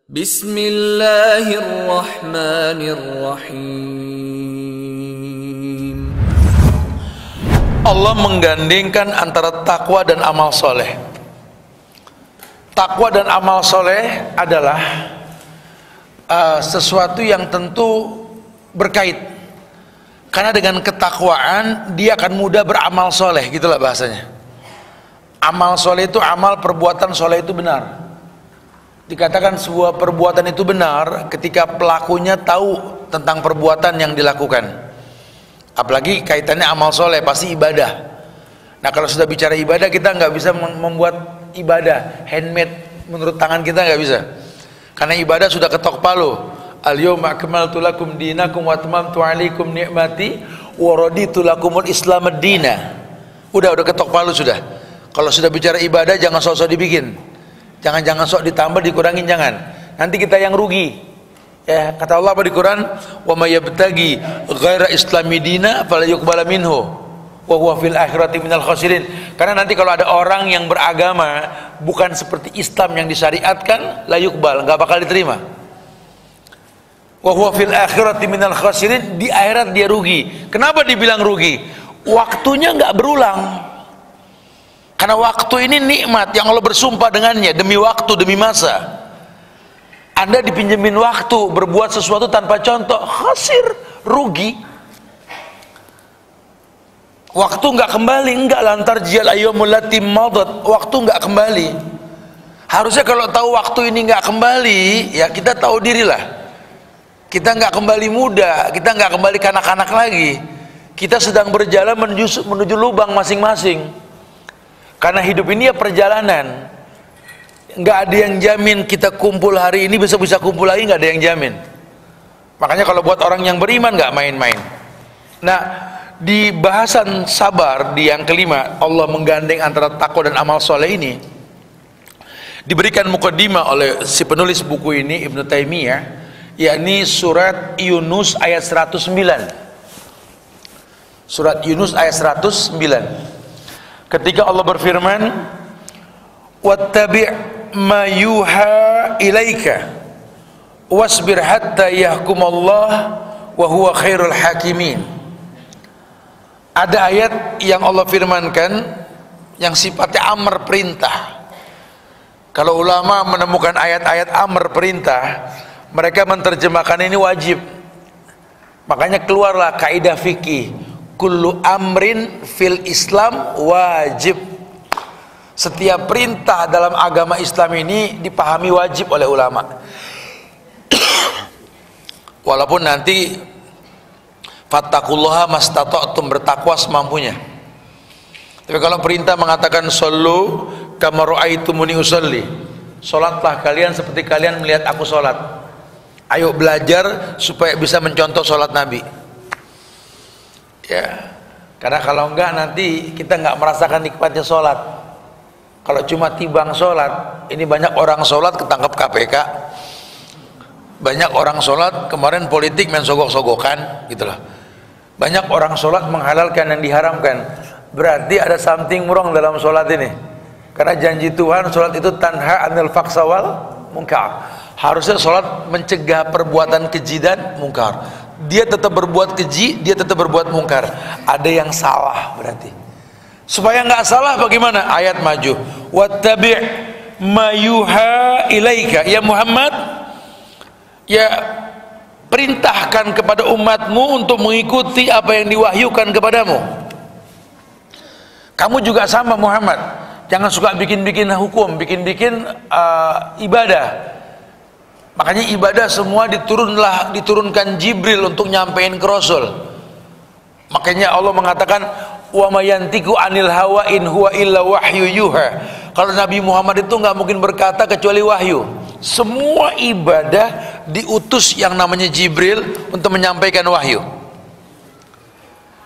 Bismillahirrahmanirrahim. Allah menggandengkan antara takwa dan amal soleh. Takwa dan amal soleh adalah sesuatu yang tentu berkait. Karena dengan ketakwaan dia akan mudah beramal soleh, gitulah bahasanya. Amal soleh itu amal perbuatan soleh itu benar. Dikatakan sebuah perbuatan itu benar ketika pelakunya tahu tentang perbuatan yang dilakukan. Apalagi kaitannya amal soleh, pasti ibadah. Nah kalau sudah bicara ibadah, kita nggak bisa membuat ibadah handmade menurut tangan kita, nggak bisa. Karena ibadah sudah ketok palu. Al-yawma akmaltu lakum dinakum wa atmamtu alaikum ni'mati wa raditu lakumul islam ad-dina. Udah ketok palu sudah. Kalau sudah bicara ibadah jangan sok-sok dibikin. Jangan sok ditambah dikurangin, jangan. Nanti kita yang rugi. Ya, kata Allah apa di Quran? Wa may yabtaghi ghaira islami dina fala yuqbala minhu wa huwa fil akhirati minal khasirin. Karena nanti kalau ada orang yang beragama bukan seperti Islam yang disyariatkan, la yuqbal, enggak bakal diterima. Wa huwa fil akhirati minal khasirin, di akhirat dia rugi. Kenapa dibilang rugi? Waktunya enggak berulang. Karena waktu ini nikmat yang Allah bersumpah dengannya, demi waktu, demi masa. Anda dipinjemin waktu berbuat sesuatu tanpa contoh, khasir, rugi. Waktu nggak kembali, enggak lantar jiyal ayyamul lati madat, waktu nggak kembali. Harusnya kalau tahu waktu ini nggak kembali, ya kita tahu dirilah. Kita nggak kembali muda, kita nggak kembali kanak-kanak lagi. Kita sedang berjalan menuju lubang masing-masing. Karena hidup ini ya perjalanan. Nggak ada yang jamin kita kumpul hari ini bisa kumpul lagi, nggak ada yang jamin. Makanya kalau buat orang yang beriman nggak main-main. Nah, di bahasan sabar di yang kelima, Allah menggandeng antara takwa dan amal soleh ini diberikan mukaddimah oleh si penulis buku ini, Ibnu Taimiyah, yakni surat Yunus ayat 109. Surat Yunus ayat 109. Ketika Allah berfirman, wattabi' ma yuha ilaika wasbir hatta yahkumallah wa huwa khairul hakimin. Ada ayat yang Allah firmankan yang sifatnya amr, perintah. Kalau ulama menemukan ayat-ayat amr, perintah, mereka menerjemahkan ini wajib. Makanya keluarlah kaidah fikih, kullu amrin fil Islam wajib. Setiap perintah dalam agama Islam ini dipahami wajib oleh ulama. Walaupun nanti fattaqullaha mastata'tum, bertakwa semampunya. Tapi kalau perintah mengatakan shollu kama ra'aitumuni usolli, salatlah kalian seperti kalian melihat aku salat. Ayo belajar supaya bisa mencontoh salat Nabi. Ya, karena kalau enggak nanti kita enggak merasakan nikmatnya sholat. Kalau cuma tibang sholat, ini banyak orang sholat ketangkep KPK, banyak orang sholat kemarin politik main sogok-sogokan, gitulah. Banyak orang sholat menghalalkan yang diharamkan. Berarti ada something wrong dalam sholat ini. Karena janji Tuhan sholat itu tanha anil faksa wal munkar. Harusnya sholat mencegah perbuatan keji dan munkar. Dia tetap berbuat keji, dia tetap berbuat mungkar. Ada yang salah berarti. Supaya nggak salah bagaimana? Ayat maju. Wattabi' ma yuha ilaika. Ya Muhammad, ya perintahkan kepada umatmu untuk mengikuti apa yang diwahyukan kepadamu. Kamu juga sama Muhammad. Jangan suka bikin-bikin hukum, bikin-bikin ibadah. Makanya ibadah semua diturunkan Jibril untuk nyampein ke Rasul. Makanya Allah mengatakan wa mayantiku anil hawa in huwa illa wahyu yuha. Kalau Nabi Muhammad itu nggak mungkin berkata kecuali wahyu. Semua ibadah diutus yang namanya Jibril untuk menyampaikan wahyu.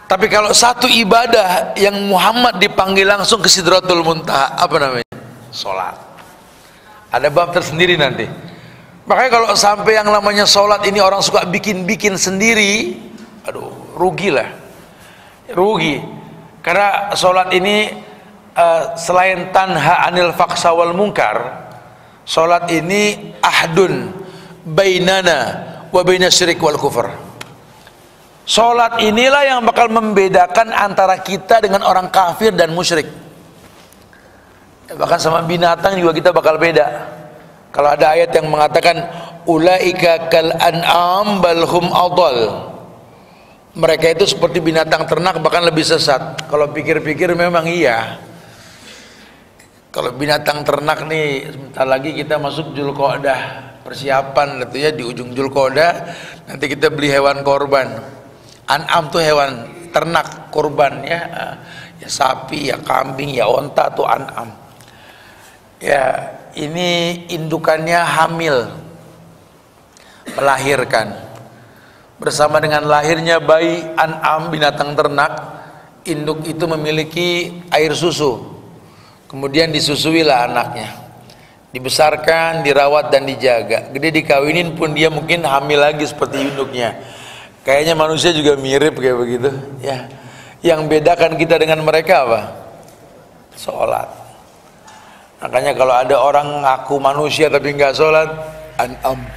Tapi kalau satu ibadah yang Muhammad dipanggil langsung ke Sidratul Muntaha, apa namanya? Sholat. Ada bab tersendiri nanti. Makanya kalau sampai yang namanya sholat ini orang suka bikin-bikin sendiri, aduh, rugilah, rugi. Karena sholat ini selain tanha anil faksa wal munkar, Salat ini ahdun bainana wa baina syirik wal kufur. Salat inilah yang bakal membedakan antara kita dengan orang kafir dan musyrik. Bahkan sama binatang juga kita bakal beda. Kalau ada ayat yang mengatakan ulaika kal an'am bal hum adall, mereka itu seperti binatang ternak bahkan lebih sesat. Kalau pikir-pikir memang iya. Kalau binatang ternak nih, sebentar lagi kita masuk Dzulqa'dah, persiapan gitu ya, di ujung Dzulqa'dah nanti kita beli hewan korban. An'am tuh hewan ternak korban ya, ya sapi, ya kambing, ya onta tuh an'am. Ya ini indukannya hamil, melahirkan. Bersama dengan lahirnya bayi an'am, binatang ternak, induk itu memiliki air susu. Kemudian disusuilah anaknya, dibesarkan, dirawat dan dijaga. Gede dikawinin pun dia mungkin hamil lagi seperti induknya. Kayaknya manusia juga mirip kayak begitu ya. Yang bedakan kita dengan mereka apa? Sholat. Makanya kalau ada orang ngaku manusia tapi nggak sholat, an'am.